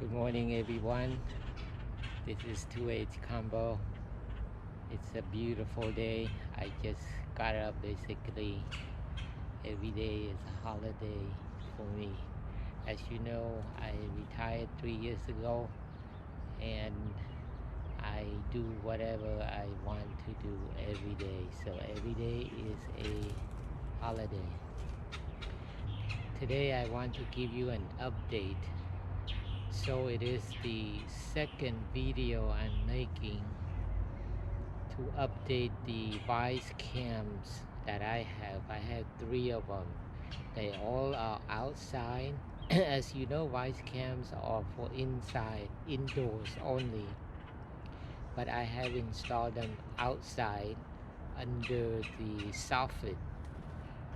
Good morning everyone. This is 2H Combo. It's a beautiful day. I just got up basically. Every day is a holiday for me. As you know, I retired 3 years ago and I do whatever I want to do every day. So every day is a holiday. Today I want to give you an update. So it is the second video I'm making to update the Wyze Cams that I have. I have 3 of them. They all are outside. As you know, Wyze Cams are for indoors only. But I have installed them outside under the soffit.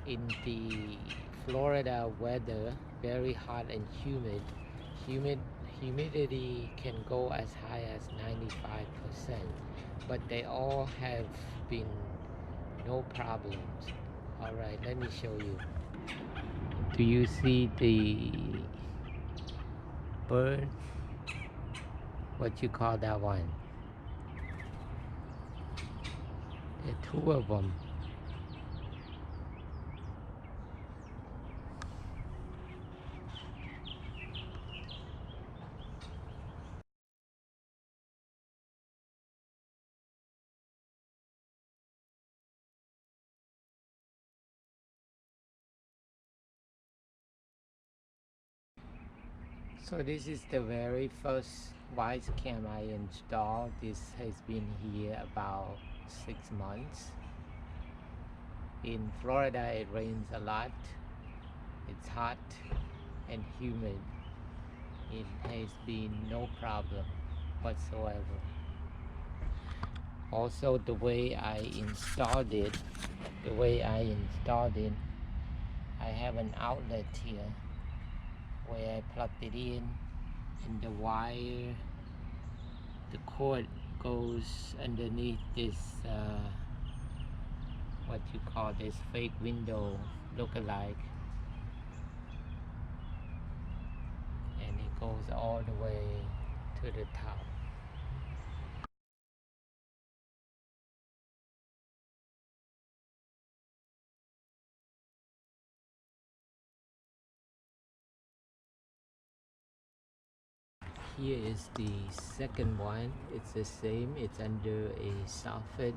In the Florida weather, very hot and humid. Humidity can go as high as 95%, but they all have been no problems. All right, let me show you. Do you see the bird? What you call that one? There are 2 of them. So this is the very first Wyze Cam I installed. This has been here about 6 months. In Florida it rains a lot. It's hot and humid. It has been no problem whatsoever. Also the way I installed it, I have an outlet here where I plugged it in, and the wire, the cord goes underneath this what you call this fake window look-alike, and it goes all the way to the top. Here is the second one. It's the same. It's under a soffit.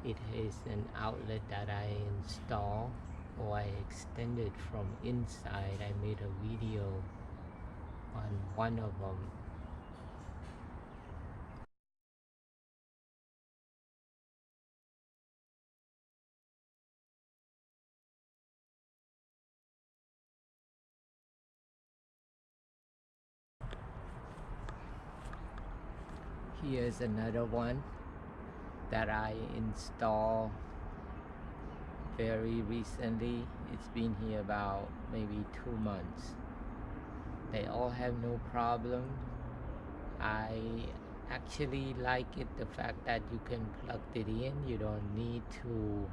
It has an outlet that I installed, or I extended from inside. I made a video on one of them. Here's another one that I installed very recently. It's been here about maybe 2 months. They all have no problem. I actually like it, the fact that you can plug it in. You don't need to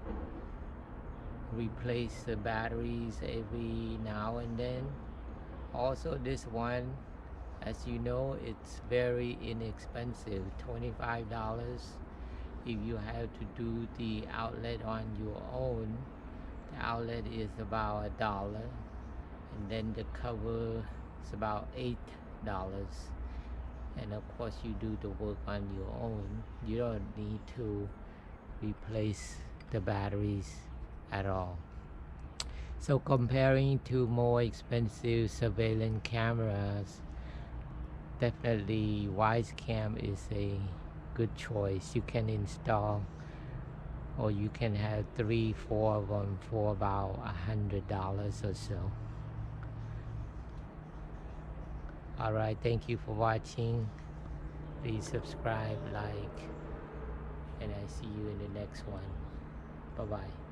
replace the batteries every now and then. Also this one, as you know, it's very inexpensive, $25. If you have to do the outlet on your own, the outlet is about $1, and then the cover is about $8. And of course you do the work on your own. You don't need to replace the batteries at all. So comparing to more expensive surveillance cameras, definitely Wyze Cam is a good choice. You can install, or you can have 3-4 of them for about $100 or so. Alright, thank you for watching. Please subscribe, like, and I see you in the next one. Bye bye.